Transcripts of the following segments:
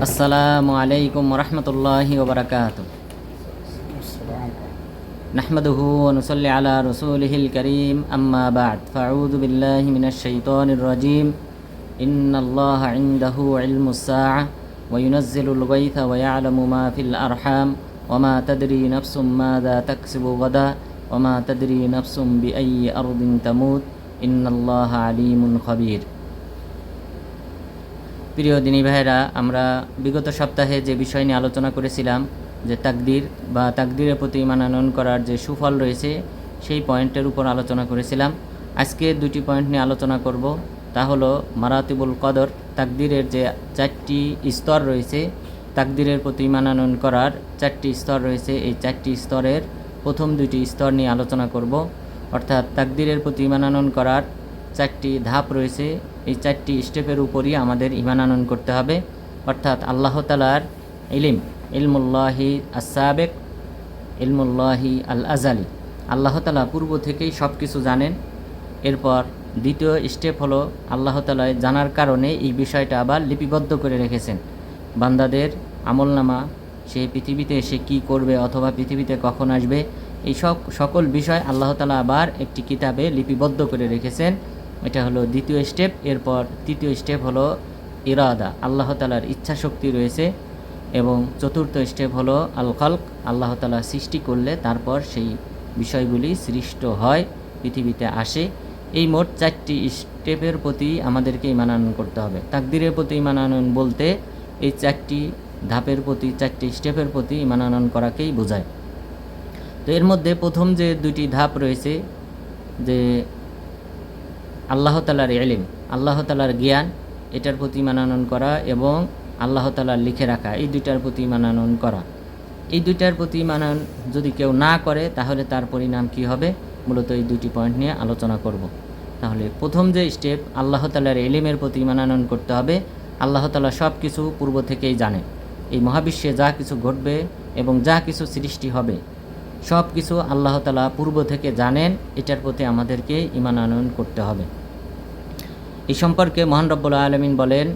আসসালামু আলাইকুম রহমতুল্লাহি ওবরাকাতুহু। নাহমাদুহু ওয়া নুসাল্লি আলা রাসূলিহিল কারীম, আম্মা বা'দ, ফাআউযু বিল্লাহি মিনাশ শাইতানির রাজীম। ইন্নাল্লাহা ইনদাহু ইলমুস সাআহ ওয়া ইউনাজ্জিলুল গায়থা ওয়া ইয়া'লামু মা ফিল আরহাম ওয়া মা তাদরি নাফসুম মাযা তাকসিবু গাদা ওয়া মা তাদরি নাফসুম বিআইয়ি আরদিন তামুত ইন্নাল্লাহা আলীমুন খাবীর। প্রিয় দিনী ভাইরা, আমরা বিগত সপ্তাহে যে বিষয় নিয়ে আলোচনা করেছিলাম, যে তাকদির বা তাকদিরের প্রতি ঈমান আনয়ন করার যে সুফল রয়েছে, সেই পয়েন্টের উপর আলোচনা করেছিলাম। আজকে দুটি পয়েন্ট নিয়ে আলোচনা করব। তা হলো মারাতিবুল কদর, তাকদিরের যে 4টি স্তর রয়েছে, তাকদিরের প্রতি ঈমান আনয়ন করার 4টি স্তর রয়েছে। এই 4টি স্তরের প্রথম 2টি স্তর নিয়ে আলোচনা করব। অর্থাৎ তাকদিরের প্রতি ঈমান আনয়ন করার 4টি ধাপ রয়েছে। এই 4টি স্টেপের উপরই আমাদের ঈমান আনয়ন করতে হবে। অর্থাৎ আল্লাহ তাআলার ইলম, ইলমুল্লাহি আস-সাবিক, ইলমুল্লাহি আল আজালি, আল্লাহ তাআলা পূর্ব থেকেই সব কিছু জানেন। এরপর দ্বিতীয় স্টেপ হলো আল্লাহ তাআলা জানার কারণে এই বিষয়টা আবার লিপিবদ্ধ করে রেখেছেন। বান্দাদের আমলনামা, সে পৃথিবীতে এসে কী করবে অথবা পৃথিবীতে কখন আসবে, এই সকল বিষয় আল্লাহ তাআলা আবার একটি কিতাবে লিপিবদ্ধ করে রেখেছেন। এটা হলো দ্বিতীয় স্টেপ। এরপর তৃতীয় স্টেপ হলো ইরাদা, আল্লাহ তাআলার ইচ্ছা শক্তি রয়েছে। এবং চতুর্থ স্টেপ হলো আল খালক, আল্লাহ তাআলা সৃষ্টি করলে তারপর সেই বিষয়গুলি সৃষ্ট হয়, পৃথিবীতে আসে। এই মোট 4টি স্টেপের প্রতি আমাদেরকে ঈমান আনয়ন করতে হবে। তাকদীরের প্রতি ঈমান আনয়ন বলতে এই 4টি ধাপের প্রতি, 4টি স্টেপের প্রতি ঈমান আনয়ন করাকেই বোঝায়। তো এর মধ্যে প্রথম যে 2টি ধাপ রয়েছে, যে আল্লাহ তাআলার ইলম, আল্লাহ তাআলার জ্ঞান, এটার প্রতি ঈমান আনয়ন করা এবং আল্লাহ তাআলার লিখে রাখা, এই দুইটার প্রতি ঈমান আনয়ন করা। এই দুইটার প্রতি ঈমান আনয়ন যদি কেউ না করে, তাহলে তার পরিণাম কি হবে, মূলত এই 2টি পয়েন্ট নিয়ে আলোচনা করব। তাহলে প্রথম যে স্টেপ, আল্লাহ তাআলার ইলমের প্রতি ঈমান আনয়ন করতে হবে। আল্লাহ তাআলা সব কিছু পূর্ব থেকেই জানেন। এই মহাবিশ্বে যা কিছু ঘটবে এবং যা কিছু সৃষ্টি হবে, সব কিছু আল্লাহ তাআলা পূর্ব থেকে জানেন। এটার প্রতি আমাদেরকে ঈমান আনয়ন করতে হবে। এই সম্পর্কে মহান রব্বুল আলামিন বলেন,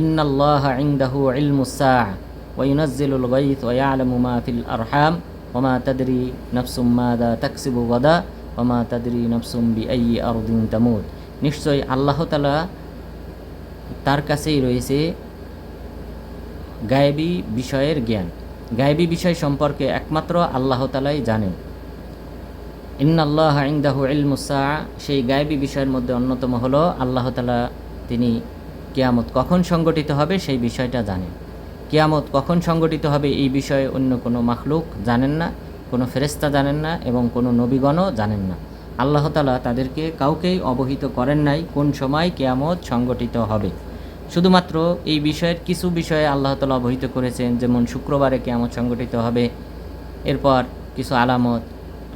ইন্নাল্লাহা ইনদাহু ইলমুস সাআহ ওয়া ইউনাজ্জিলুল গায়থ ওয়া ইয়া'লামু মা ফিল আরহাম ওয়া মা তাদরি নাফসুম মাযা তাকসিবু গাদা ওয়া মা তাদরি নাফসুম বিআইয়ি আরদিন তামুত। নিশ্চয়ই আল্লাহ তাআলা, তার কাছেই রয়েছে গায়েবী বিষয়ের জ্ঞান। গায়েবী বিষয় সম্পর্কে একমাত্র আল্লাহ তাআলাই জানেন। ইন্নাল্লাহা ইনদাহু ইলমুস সাআহ, সেই গায়েবী বিষয়ের মধ্যে অন্যতম হলো আল্লাহ তাআলা, তিনি কিয়ামত কখন সংগঠিত হবে সেই বিষয়টা জানেন। কিয়ামত কখন সংগঠিত হবে এই বিষয়ে অন্য কোনো মাখলুক জানেন না, কোনো ফেরেশতা জানেন না এবং কোনো নবীগণও জানেন না। আল্লাহ তাআলা তাদেরকে কাউকেই অবহিত করেন নাই কোন সময় কিয়ামত সংগঠিত হবে। শুধুমাত্র এই বিষয়ের কিছু বিষয়ে আল্লাহ তাআলা অবহিত করেছেন, যেমন শুক্রবারে কিয়ামত সংগঠিত হবে। এরপর কিছু আলামত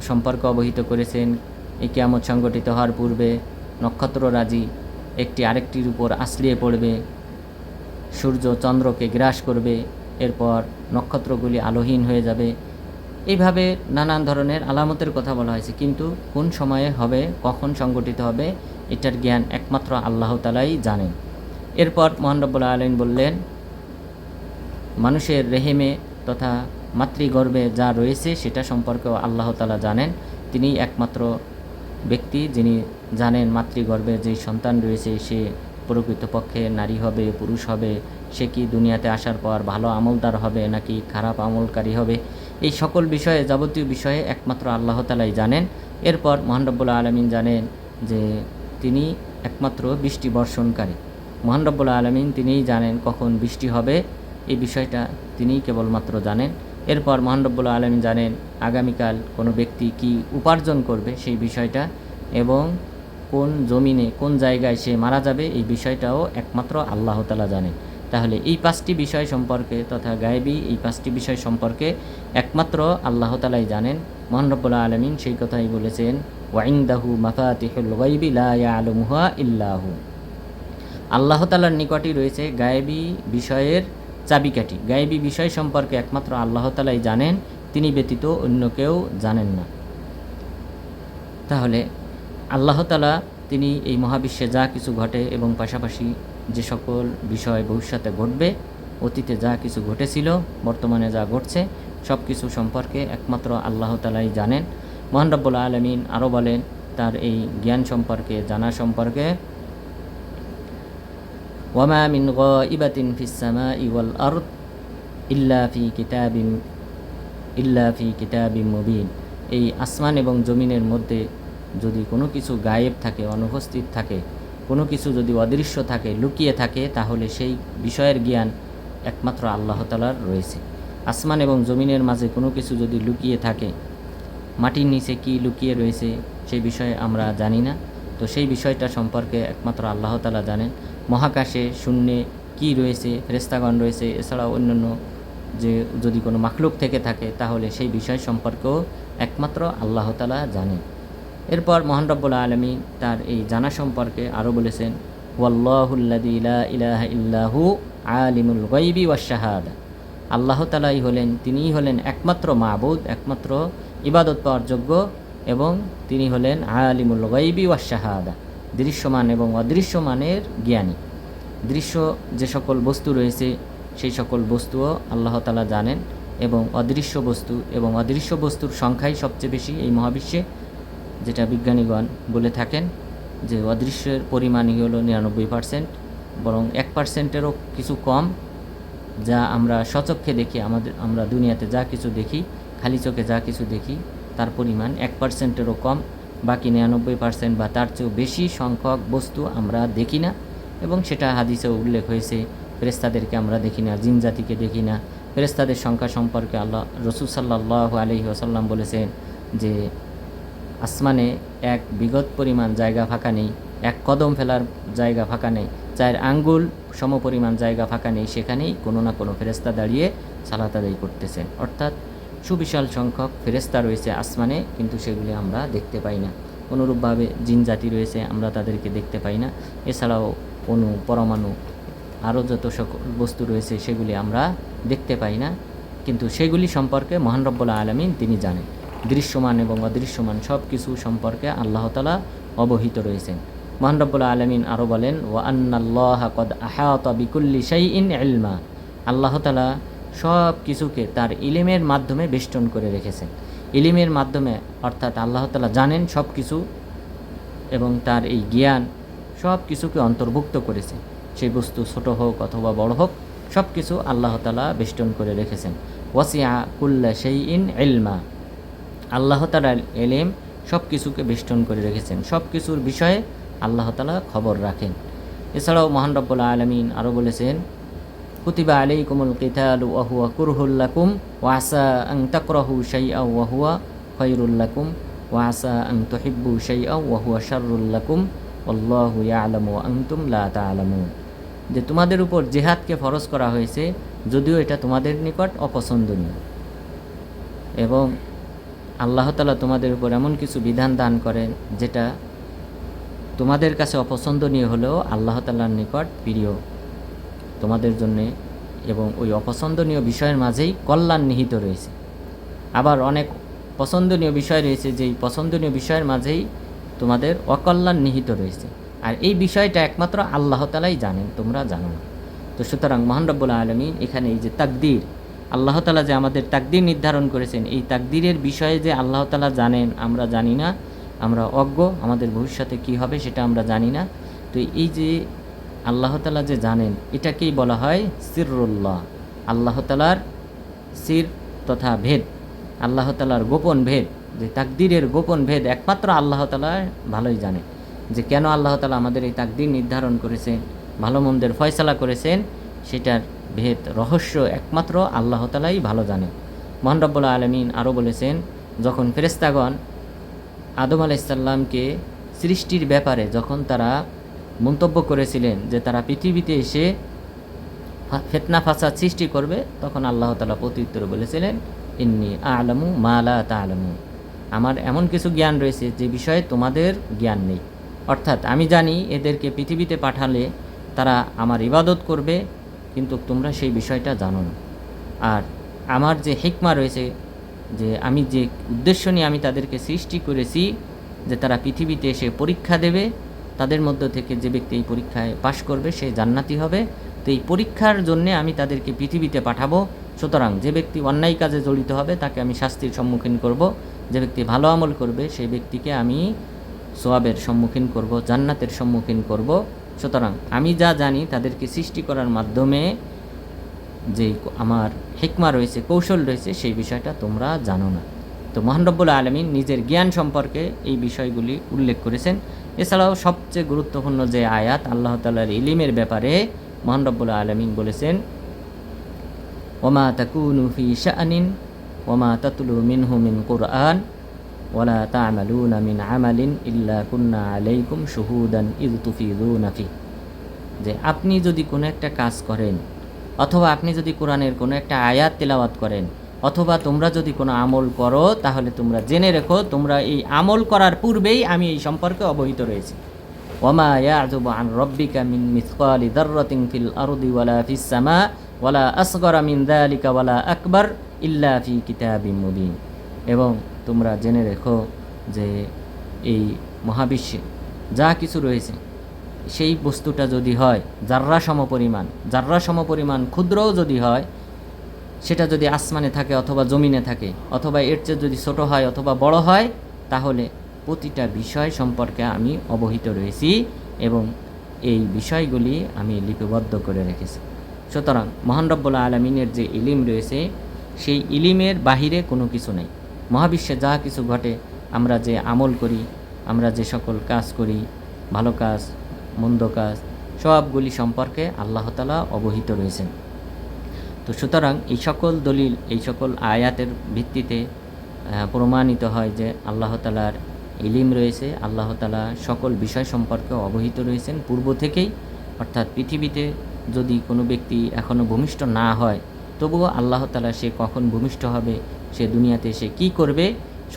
সম্পর্কে অবহিত করেছেন। এই কিয়ামত সংগঠিত হওয়ার পূর্বে নক্ষত্ররাজি একটি আরেকটির উপর আছড়িয়ে পড়বে, সূর্য চন্দ্রকে গ্রাস করবে, এরপর নক্ষত্রগুলি আলোহীন হয়ে যাবে। এইভাবে নানান ধরনের আলামতের কথা বলা হয়েছে, কিন্তু কোন সময়ে হবে, কখন সংগঠিত হবে, এটার জ্ঞান একমাত্র আল্লাহ তাআলাই জানেন। এরপর মহান রব্বুল আলামিন বললেন, মানুষের রেহেমে তথা মাতৃগর্ভে যা রয়েছে সেটা সম্পর্কেও আল্লাহ তাআলা জানেন। তিনি একমাত্র ব্যক্তি যিনি জানেন মাতৃগর্ভে যে সন্তান রয়েছে সে প্রকৃতপক্ষে নারী হবে, পুরুষ হবে, সে কি দুনিয়াতে আসার পর ভালো আমলদার হবে নাকি খারাপ আমলকারী হবে, এই সকল বিষয়ে, যাবতীয় বিষয়ে একমাত্র আল্লাহ তাআলাই জানেন। এরপর মহান রব্বুল আলামিন জানেন যে তিনি একমাত্র বৃষ্টি বর্ষণকারী। মহান রব্বুল আলামিন তিনিই জানেন কখন বৃষ্টি হবে, এই বিষয়টা তিনিই কেবলমাত্র জানেন। এরপর মহান রব্বুল আলামিন জানেন আগামীকাল কোনো ব্যক্তি কি উপার্জন করবে সেই বিষয়টা, এবং কোন জমিনে কোন জায়গায় সে মারা যাবে এই বিষয়টাও একমাত্র আল্লাহ তাআলা জানেন। তাহলে এই 5টি বিষয় সম্পর্কে তথা গায়েবী এই 5টি বিষয় সম্পর্কে একমাত্র আল্লাহ তাআলাই জানেন। মহান রব্বুল আলামিন সেই কথাই বলেছেন, ওয়া ইনদাহু মাফাতিহুল গায়বি লা ইয়া'লামুহা ইল্লা হু। আল্লাহ তাআলার নিকটই রয়েছে গায়েবী বিষয়ের চাবিকাঠি। গায়েবী বিষয় সম্পর্কে একমাত্র আল্লাহ তাআলাই জানেন, তিনি ব্যতীত অন্য কেউ জানেন না। তাহলে আল্লাহ তাআলা তিনি এই মহাবিশ্বে যা কিছু ঘটে এবং পাশাপাশি যে সকল বিষয় ভবিষ্যতে ঘটবে অতীতে যা কিছু ঘটেছিল, বর্তমানে যা ঘটছে, সব কিছু সম্পর্কে একমাত্র আল্লাহ তাআলাই জানেন। মহান রব্বুল আলামিন আরও বলেন তার এই জ্ঞান সম্পর্কে, জানা সম্পর্কে, ওয়ামা মিন গাইবাতিন ফিস সামাই ওয়াল আরদ ইল্লা ফি কিতাবিম মুবিন। এই আসমান এবং জমিনের মধ্যে যদি কোনো কিছু গায়েব থাকে, অনুপস্থিত থাকে, কোনো কিছু যদি অদৃশ্য থাকে, লুকিয়ে থাকে, তাহলে সেই বিষয়ের জ্ঞান একমাত্র আল্লাহ তাআলার রয়েছে। আসমান এবং জমিনের মাঝে কোনো কিছু যদি লুকিয়ে থাকে, মাটির নিচে কি লুকিয়ে রয়েছে সেই বিষয়ে আমরা জানি না, তো সেই বিষয়টা সম্পর্কে একমাত্র আল্লাহ তাআলা জানেন। মহাকাশে শূন্যে কি রয়েছে, ফেরেশতাগণ রয়েছে, এছাড়াও অন্যান্য যে যদি কোনো মাখলুক থেকে থাকে, তাহলে সেই বিষয় সম্পর্কেও একমাত্র আল্লাহ তাআলা জানেন। এরপর মহান রব্বুল আলামিন তার এই জানা সম্পর্কে আরও বলেছেন, ওয়াল্লাহুল্লাযী লা ইলাহা ইল্লাহু আলিমুল গায়বি ওয়াশ শাহাদা। আল্লাহ তাআলাই হলেন, তিনিই হলেন একমাত্র মাবুদ, একমাত্র ইবাদত পাওয়ার যোগ্য, এবং তিনি হলেন আলিমুল গায়বি ওয়াশ শাহাদা, দৃশ্যমান এবং অদৃশ্যমানের জ্ঞানী। দৃশ্য যে সকল বস্তু রয়েছে সেই সকল বস্তুও আল্লাহ তাআলা জানেন, এবং অদৃশ্য বস্তু এবং অদৃশ্য বস্তুর সংখ্যাই সবচেয়ে বেশি এই মহাবিশ্বে, যেটা বিজ্ঞানীগণ বলে থাকেন যে অদৃশ্যের পরিমাণই হলো 99%, বরং 1%-এরও কিছু কম, যা আমরা স্বচক্ষে দেখি। আমরা দুনিয়াতে যা কিছু দেখি, খালি চোখে যা কিছু দেখি, তার পরিমাণ 1%-এরও কম। বাকি 99% বা তার চেয়েও বেশি সংখ্যক বস্তু আমরা দেখি না, এবং সেটা হাদিসেও উল্লেখ হয়েছে। ফেরেশতাদেরকে আমরা দেখি না, জিন জাতিকে দেখি না। ফেরেশতাদের সংখ্যা সম্পর্কে রাসূল সাল্লাল্লাহু আলাইহি ওয়াসাল্লাম বলেছেন যে আসমানে এক বিগত পরিমাণ জায়গা ফাঁকা নেই, এক কদম ফেলার জায়গা ফাঁকা নেই, 4 আঙ্গুল সমপরিমাণ জায়গা ফাঁকা নেই, সেখানেই কোনো না কোনো ফেরেশতা দাঁড়িয়ে সালাত আদায় করতেছেন। অর্থাৎ সুবিশাল সংখ্যক ফেরেশতা রয়েছে আসমানে, কিন্তু সেগুলি আমরা দেখতে পাই না। অনুরূপভাবে জিন জাতি রয়েছে, আমরা তাদেরকে দেখতে পাই না। এছাড়াও অণু, পরমাণু, আরও যত সকল বস্তু রয়েছে সেগুলি আমরা দেখতে পাই না, কিন্তু সেগুলি সম্পর্কে মহান রব্বুল আলামিন তিনি জানেন। দৃশ্যমান এবং অদৃশ্যমান সব কিছু সম্পর্কে আল্লাহ তাআলা অবহিত রয়েছেন। মহান রব্বুল আলামিন আরও বলেন, ওয়া আন্নাল্লাহা ক্বাদ আহাতা বিকুল্লি শাইইন ইলমা। আল্লাহ তাআলা সব কিছুকে তার ইলমের মাধ্যমে বেষ্টন করে রেখেছেন। ইলমের মাধ্যমে অর্থাৎ আল্লাহ তাআলা জানেন সব কিছু, এবং তার এই জ্ঞান সব কিছুকে অন্তর্ভুক্ত করেছে। সেই বস্তু ছোট হোক অথবা বড় হোক, সব কিছু আল্লাহ তাআলা বেষ্টন করে রেখেছেন। ওয়াসিআ কুল্লা শাইইন ইলমা। আল্লাহ তাআলার ইলম সব কিছুকে বেষ্টন করে রেখেছেন, সব কিছুর বিষয়ে আল্লাহ তাআলা খবর রাখেন। এছাড়াও মহান রব্বুল আলামিন আরও বলেছেন, কুতিবা আলাইকুমুল কিতালু ওয়া হুয়া কুরহুল লাকুম ওয়া আসা আন তাকরাহু শাইআন ওয়া হুয়া খায়রুল লাকুম ওয়া আসা আন তুহিব্বু শাইআন ওয়া হুয়া শাররুল লাকুম আল্লাহু ইয়ালামু ওয়া আনতুম লা তা'লামুন। যে তোমাদের উপর জিহাদকে ফরজ করা হয়েছে, যদিও এটা তোমাদের নিকট অপছন্দনীয়, এবং আল্লাহ তাআলা তোমাদের উপর এমন কিছু বিধান দান করেন যেটা তোমাদের কাছে অপছন্দনীয় হলেও আল্লাহ তাআলার নিকট প্রিয় তোমাদের জন্যে, এবং ওই অপছন্দনীয় বিষয়ের মাঝেই কল্যাণ নিহিত রয়েছে। আবার অনেক পছন্দনীয় বিষয় রয়েছে, যেই পছন্দনীয় বিষয়ের মাঝেই তোমাদের অকল্যাণ নিহিত রয়েছে, আর এই বিষয়টা একমাত্র আল্লাহ তাআলাই জানেন, তোমরা জানো না। তো সুতরাং মহান রব্বুল আলামিন এখানে এই যে তাকদীর, আল্লাহ তাআলা যে আমাদের তাকদীর নির্ধারণ করেছেন, এই তাকদীরের বিষয়ে যে আল্লাহ তাআলা জানেন, আমরা জানি না, আমরা অজ্ঞ, আমাদের ভবিষ্যতে কি হবে সেটা আমরা জানি না। তো এই যে আল্লাহ তাআলা যে জানেন, এটাকেই বলা হয় সিররুল্লাহ। আল্লাহ তাআলার সির তথা ভেদ, আল্লাহ তাআলার গোপন ভেদ, যে তাকদীরের গোপন ভেদ একমাত্র আল্লাহ তাআলা ভালোই জানেন। যে কেন আল্লাহ তাআলা আমাদের এই তাকদীর নির্ধারণ করেছেন, ভালো মন্দের ফয়সালা করেছেন, সেটার ভেদ রহস্য একমাত্র আল্লাহ তাআলাই ভালো জানেন। মহান রব্বুল আলামিন আরও বলেছেন, যখন ফেরেশতাগণ আদম আলাইহিস সালামকে সৃষ্টির ব্যাপারে যখন তারা মন্তব্য করেছিলেন যে তারা পৃথিবীতে এসে ফিতনা ফাসাদ সৃষ্টি করবে, তখন আল্লাহ তাআলা প্রত্যুত্তরে বলেছিলেন, ইন্নী আ'লামু মা লা তা'লামুন। আমার এমন কিছু জ্ঞান রয়েছে যে বিষয়ে তোমাদের জ্ঞান নেই। অর্থাৎ আমি জানি এদেরকে পৃথিবীতে পাঠালে তারা আমার ইবাদত করবে, কিন্তু তোমরা সেই বিষয়টা জানো না। আর আমার যে হিকমা রয়েছে, যে আমি যে উদ্দেশ্য নিয়ে আমি তাদেরকে সৃষ্টি করেছি, যে তারা পৃথিবীতে এসে পরীক্ষা দেবে, তাদের মধ্য থেকে যে ব্যক্তি এই পরীক্ষায় পাশ করবে সে জান্নাতি হবে, তো এই পরীক্ষার জন্যে আমি তাদেরকে পৃথিবীতে পাঠাবো। সুতরাং যে ব্যক্তি অন্যায় কাজে জড়িত হবে তাকে আমি শাস্তির সম্মুখীন করব, যে ব্যক্তি ভালো আমল করবে সেই ব্যক্তিকে আমি সোয়াবের সম্মুখীন করব, জান্নাতের সম্মুখীন করব। সুতরাং আমি যা জানি তাদেরকে সৃষ্টি করার মাধ্যমে যে আমার হিকমা রয়েছে, কৌশল রয়েছে, সেই বিষয়টা তোমরা জানো না। তো মহান রব্বুল আলামিন নিজের জ্ঞান সম্পর্কে এই বিষয়গুলি উল্লেখ করেছেন। এছাড়াও সবচেয়ে গুরুত্বপূর্ণ যে আয়াত, আল্লাহ তাআলার ইলমের ব্যাপারে মহান রব্বুল আলামিন বলেছেন, ওমা তাকুনু ফি শাআনিন ওমা তাতলু মিনহু মিন কুরআন ওয়ালা তা'মালুনা মিন আমালিন ইল্লা কুন্না আলাইকুম শুহুদান ইয তুফিদুনা ফি। যে আপনি যদি কোনো একটা কাজ করেন, অথবা আপনি যদি কোরআনের কোনো একটা আয়াত তেলাওয়াত করেন, অথবা তোমরা যদি কোনো আমল করো, তাহলে তোমরা জেনে রেখো তোমরা এই আমল করার পূর্বেই আমি এই সম্পর্কে অবহিত রয়েছি। ওয়ামা ইয়াযুবু আন রাব্বিকা মিন মিসকালি যাররাতিন ফিল আরদি ওয়ালা ফিস সামা ওয়ালা আসগরা মিন যালিকা ওয়ালা আকবার ইল্লা ফি কিতাবিম মুবিন। এবং তোমরা জেনে রেখো যে এই মহাবিশ্বে যা কিছু রয়েছে সেই বস্তুটা যদি হয় জাররা সমপরিমাণ ক্ষুদ্রও যদি হয়, সেটা যদি আসমানে থাকে অথবা জমিনে থাকে, অথবা এর চেয়ে যদি ছোট হয় অথবা বড় হয়, তাহলে প্রতিটা বিষয় সম্পর্কে আমি অবহিত রয়েছি এবং এই বিষয়গুলি আমি লিপিবদ্ধ করে রেখেছি। সুতরাং মহান রব্বুল আলামিনের যে ইলিম রয়েছে, সেই ইলিমের বাহিরে কোনো কিছু নেই। মহাবিশ্বে যা কিছু ঘটে, আমরা যে আমল করি, আমরা যে সকল কাজ করি, ভালো কাজ মন্দ কাজ, সবগুলি সম্পর্কে আল্লাহ তাআলা অবহিত রয়েছেন। তো সুতরাং এই সকল দলিল, এই সকল আয়াতের ভিত্তিতে প্রমাণিত হয় যে আল্লাহ তাআলার ইলিম রয়েছে, আল্লাহ তাআলা সকল বিষয় সম্পর্কে অবহিত রয়েছেন পূর্ব থেকেই। অর্থাৎ পৃথিবীতে যদি কোনো ব্যক্তি এখনও ভূমিষ্ঠ না হয়, তবুও আল্লাহ তাআলা সে কখন ভূমিষ্ঠ হবে, সে দুনিয়াতে সে কী করবে,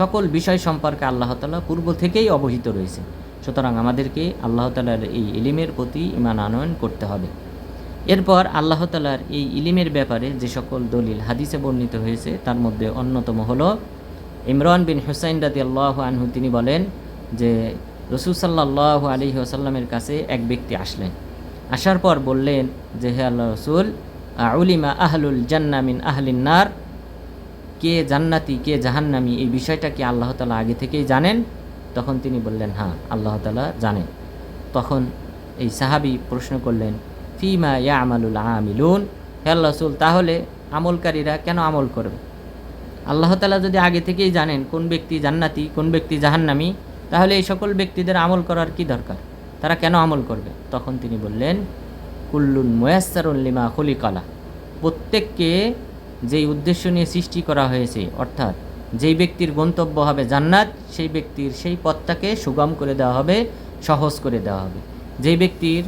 সকল বিষয় সম্পর্কে আল্লাহ তাআলা পূর্ব থেকেই অবহিত রয়েছে। সুতরাং আমাদেরকে আল্লাহ তাআলার এই ইলিমের প্রতি ঈমান আনয়ন করতে হবে। এরপর আল্লাহ তাআলার এই ইলিমের ব্যাপারে যে সকল দলিল হাদিসে বর্ণিত হয়েছে, তার মধ্যে অন্যতম হলো ইমরান বিন হুসাইন রাদিয়াল্লাহু আনহু, তিনি বলেন যে রাসূল সাল্লাল্লাহু আলাইহি ওয়াসাল্লামের কাছে এক ব্যক্তি আসলেন। আসার পর বললেন যে, হে আল্লাহ রাসূল, উলিমা আহলুল জান্নাহ মিন আহলিন নার, কে জান্নাতি কে জাহান্নামী এই বিষয়টা কি আল্লাহ তাআলা আগে থেকেই জানেন? তখন তিনি বললেন, হ্যাঁ, আল্লাহ তাআলা জানেন। তখন এই সাহাবী প্রশ্ন করলেন, ফিমা ইয়ামালুল আমিলুন, হে আল্লাহ রাসূল, তাহলে আমলকারীরা কেন আমল করবে? আল্লাহ তাআলা যদি আগে থেকেই জানেন কোন ব্যক্তি জান্নাতি কোন ব্যক্তি জাহান্নামী, তাহলে এই সকল ব্যক্তিদের আমল করার কি দরকার? তারা কেন আমল করবে? তখন তিনি বললেন, কুল্লুন মুয়াসসারুন লিমা খুলিকালা, প্রত্যেককে যেই উদ্দেশ্য নিয়ে সৃষ্টি করা হয়েছে, অর্থাৎ যেই ব্যক্তির গন্তব্য হবে জান্নাত, সেই ব্যক্তির সেই পথটাকে সুগম করে দেওয়া হবে, সহজ করে দেওয়া হবে। যেই ব্যক্তির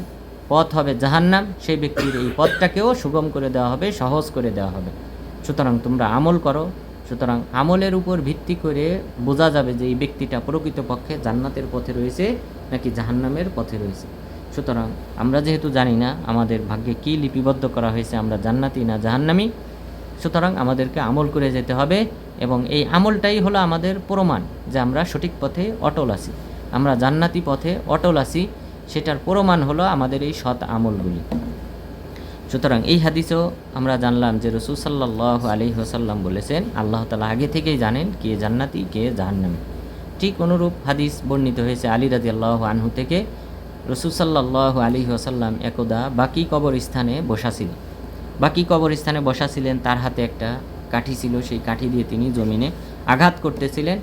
পথ হবে জাহান্নাম, সেই ব্যক্তির এই পথটাকেও সুগম করে দেওয়া হবে, সহজ করে দেওয়া হবে। সুতরাং তোমরা আমল করো। সুতরাং আমলের উপর ভিত্তি করে বোঝা যাবে যে এই ব্যক্তিটা প্রকৃতপক্ষে জান্নাতের পথে রয়েছে নাকি জাহান্নামের পথে রয়েছে। সুতরাং আমরা যেহেতু জানি না আমাদের ভাগ্যে কী লিপিবদ্ধ করা হয়েছে, আমরা জান্নাতি না জাহান্নামী, সুতরাং আমাদেরকে আমল করে যেতে হবে এবং এই আমলটাই হলো আমাদের প্রমাণ যে আমরা সঠিক পথে অটল আছি, আমরা জান্নাতি পথে অটল আছি। সেটার প্রমাণ হলো আমাদের এই সৎ আমলগুলি। সুতরাং এই হাদিসেও আমরা জানলাম যে রাসূল সাল্লাল্লাহু আলাইহি ওয়াসাল্লাম বলেছেন আল্লাহ তাআলা আগে থেকেই জানেন কে জান্নাতি কে জাহান্নামী। ঠিক অনুরূপ হাদিস বর্ণিত হয়েছে আলী রাদিয়াল্লাহু আনহু থেকে। রাসূল সাল্লাল্লাহু আলাইহি ওয়াসাল্লাম একদা বাকি কবরস্থানে বসা ছিলেন। তার হাতে একটা কাঠি ছিল, সেই কাঠি দিয়ে তিনি জমিনে আঘাত করতেছিলেন।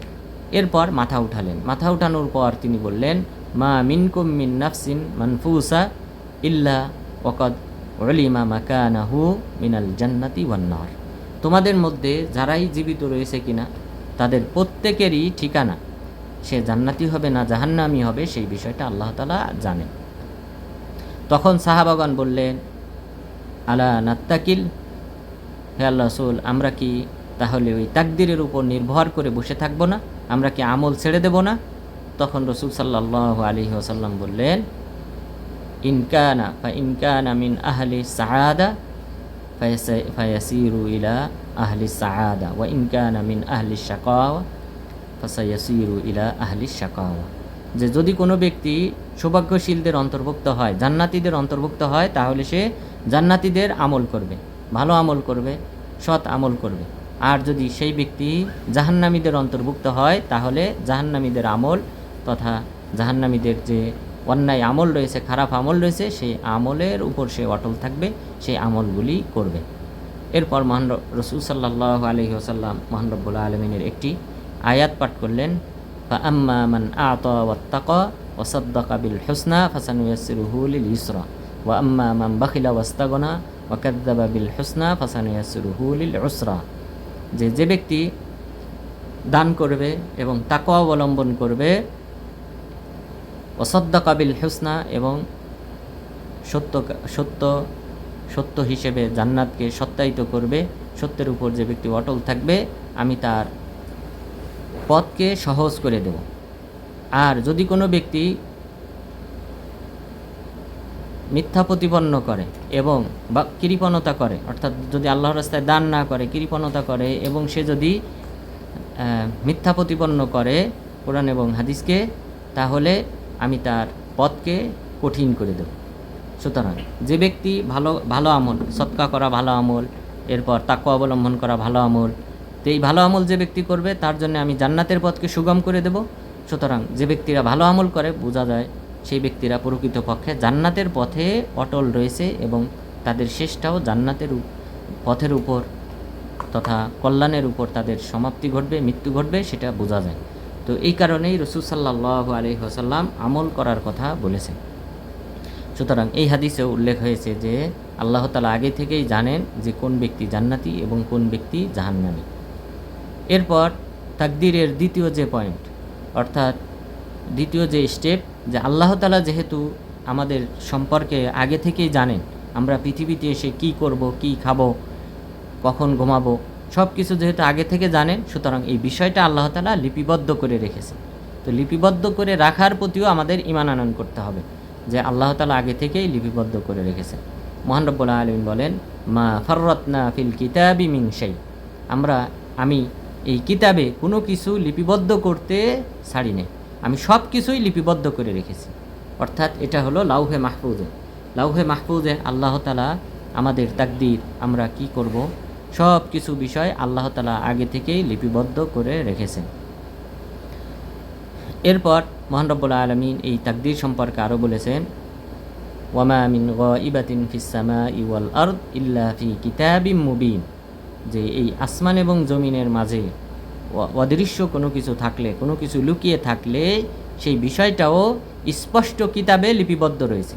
এরপর মাথা উঠালেন। মাথা উঠানোর পর তিনি বললেন, মা মিনকুম মিন নাফসিন মানফুসা ইল্লা ওয়াকাদ উলিমা মাকানাহু মিনাল জান্নাতি ওয়ান নার, তোমাদের মধ্যে যারাই জীবিত রয়েছে কিনা তাদের প্রত্যেকেরই ঠিকানা সে জান্নাতি হবে না জাহান্নামী হবে, সেই বিষয়টা আল্লাহ তাআলা জানেন। তখন সাহাবাগণ বললেন, আলা নাত্তাকিল, হে আল্লাহ রাসূল, আমরা কি তাহলে ওই তাকদীরের উপর নির্ভর করে বসে থাকবো না? আমরা কি আমল ছেড়ে দেব না? তখন রাসূল সাল্লাল্লাহু আলাইহি ওয়াসাল্লাম বললেন, ইনকানা মিন আহলি সাআদা ফায়াসিরু ইলা আহলি সাআদা ওয়া ইনকানা মিন আহলি শাকাওয়া ফাসায়াসিরু ইলা আহলি শাকাওয়া, যে যদি কোনো ব্যক্তি সৌভাগ্যশীলদের অন্তর্ভুক্ত হয়, জান্নাতীদের অন্তর্ভুক্ত হয়, তাহলে সে জান্নাতীদের আমল করবে, ভালো আমল করবে, সৎ আমল করবে। আর যদি সেই ব্যক্তি জাহান্নামীদের অন্তর্ভুক্ত হয় তাহলে জাহান্নামীদের আমল তথা জাহান্নামীদের যে অন্যায় আমল রয়েছে, খারাপ আমল রয়েছে, সেই আমলের উপর সে অটল থাকবে, সেই আমলগুলি করবে। এরপর মহান রাসূল সাল্লাল্লাহু আলাইহি ওয়াসাল্লাম মহান রব্বুল আলামিনের একটি আয়াত পাঠ করলেন, ফাআম্মা মান আ'তা ওয়াত্তাকা ওয়া সাদ্দাকা বিল হুসনা ফাসানুয়াসসিরুহু লিল ইউসরা ওয়া আম্মা মান বাখিলা ওয়াস্তাগনা ওয়া কাযযাবা বিল হুসনা ফাসানুয়াসসিরুহু লিল উসরা। যে ব্যক্তি দান করবে এবং তাকওয়া অবলম্বন করবে, ওয়া সাদ্দাকা বিল হুসনা এবং সত্য হিসেবে জান্নাতকে সত্যায়িত করবে, সত্যের উপর যে ব্যক্তি অটল থাকবে আমি তার পথকে সহজ করে দেব। আর যদি কোনো ব্যক্তি মিথ্যা প্রতিপন্ন করে এবং বা কৃপণতা করে, অর্থাৎ যদি আল্লাহর রাস্তায় দান না করে, কৃপণতা করে এবং সে যদি মিথ্যা প্রতিপন্ন করে কোরআন এবং হাদিসকে, তাহলে আমি তার পথকে কঠিন করে দেব। সুতরাং যে ব্যক্তি ভালো আমল, সৎকা করা ভালো আমল, এরপর তাকওয়া অবলম্বন করা ভালো আমল, তো এই ভালো আমল যে ব্যক্তি করবে তার জন্য আমি জান্নাতের পথকে সুগম করে দেব। সুতরাং যে ব্যক্তিরা ভালো আমল করে বোঝা যায় সেই ব্যক্তিরা প্রকৃতপক্ষে জান্নাতের পথে অটল রয়েছে এবং তাদের শেষটাও জান্নাতের পথের উপর তথা কল্যাণের উপর তাদের সমাপ্তি ঘটবে, মৃত্যু ঘটবে, সেটা বোঝা যায়। তো এই কারণেই রাসূল সাল্লাল্লাহু আলাইহি ওয়াসাল্লাম আমল করার কথা বলেছেন। সুতরাং এই হাদিসেও উল্লেখ হয়েছে যে আল্লাহ তাআলা আগে থেকেই জানেন যে কোন ব্যক্তি জান্নাতি এবং কোন ব্যক্তি জাহান্নামী। এরপর তাকদীরের দ্বিতীয় যে পয়েন্ট, অর্থাৎ দ্বিতীয় যে স্টেপ, যে আল্লাহ তাআলা যেহেতু আমাদের সম্পর্কে আগে থেকেই জানেন, আমরা পৃথিবীতে এসে কি করব, কি খাবো, কখন ঘুমাবো, সব কিছু যেহেতু আগে থেকে জানেন, সুতরাং এই বিষয়টা আল্লাহ তাআলা লিপিবদ্ধ করে রেখেছে। তো লিপিবদ্ধ করে রাখার প্রতিও আমাদের ঈমান আনয়ন করতে হবে যে আল্লাহ তাআলা আগে থেকেই লিপিবদ্ধ করে রেখেছেন। মহান রব্বুল আলামিন বলেন, মা ফাররাতনা ফিল কিতাবি মিন শাই, আমি এই কিতাবে কোনো কিছু লিপিবদ্ধ করতে ছাড়ি নাই, আমি সব কিছুই লিপিবদ্ধ করে রেখেছি। অর্থাৎ এটা হলো লাউহে মাহফুজে। লাউহে মাহফুজে আল্লাহ তাআলা আমাদের তাকদীর, আমরা কি করব, সব কিছু বিষয় আল্লাহ তাআলা আগে থেকেই লিপিবদ্ধ করে রেখেছেন। এরপর মহান রব্বুল আলামিন এই তাকদীর সম্পর্কে আরও বলেছেন, ওয়ামা মিন গায়িবাতিন ফিস সামাই ওয়াল আরদ ইল্লা ফি কিতাবিম মুবিন, যে এই আসমান এবং জমিনের মাঝে অদৃশ্য কোনো কিছু থাকলে, কোনো কিছু লুকিয়ে থাকলে সেই বিষয়টাও স্পষ্ট কিতাবে লিপিবদ্ধ রয়েছে।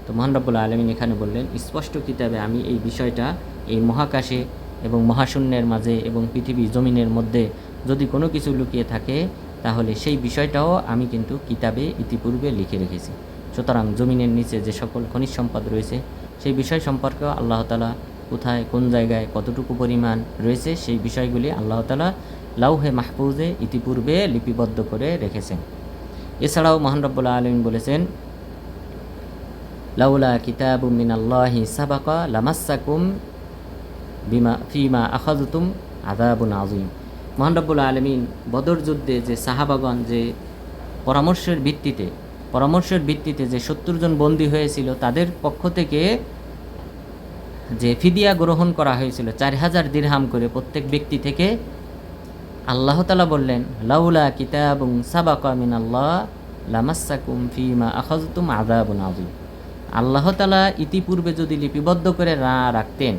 তো মহান রব্বুল আলামিন এখানে বললেন, স্পষ্ট কিতাবে আমি এই বিষয়টা, এই মহাকাশে এবং মহাশূন্যের মাঝে এবং পৃথিবী জমিনের মধ্যে যদি কোনো কিছু লুকিয়ে থাকে তাহলে সেই বিষয়টাও আমি কিন্তু কিতাবে ইতিপূর্বে লিখে রেখেছি। সুতরাং জমিনের নিচে যে সকল খনিজ সম্পদ রয়েছে সেই বিষয় সম্পর্কেও আল্লাহ তাআলা কোথায়, কোন জায়গায়, কতটুকু পরিমাণ রয়েছে সেই বিষয়গুলি আল্লাহ তাআলা লাউহে মাহফুজে ইতিপূর্বে লিপিবদ্ধ করে রেখেছেন। এছাড়াও মহান রব্বুল আলামিন বলেছেন, লাউলা কিতাবুম মিনাল্লাহি সাবাকা লামাসসাকুম ফিমা আখাযতুম আযাবুন আযীম। মহান রব্বুল আলামিন বদর যুদ্ধে যে সাহাবাগণ যে পরামর্শের ভিত্তিতে যে ৭০ জন বন্দী হয়েছিল তাদের পক্ষ থেকে যে ফিদিয়া গ্রহণ করা হয়েছিল ৪,০০০ দিরহাম করে প্রত্যেক ব্যক্তি থেকে, আল্লাহ তাআলা বললেন, লাউলা কিতাবুন সাবাকা মিনাল্লাহ লামাসসাকুম ফিমা আখাযতুম আযাবুন আযীম। আল্লাহ তাআলা ইতিপূর্বে যদি লিপিবদ্ধ করে না রাখতেন,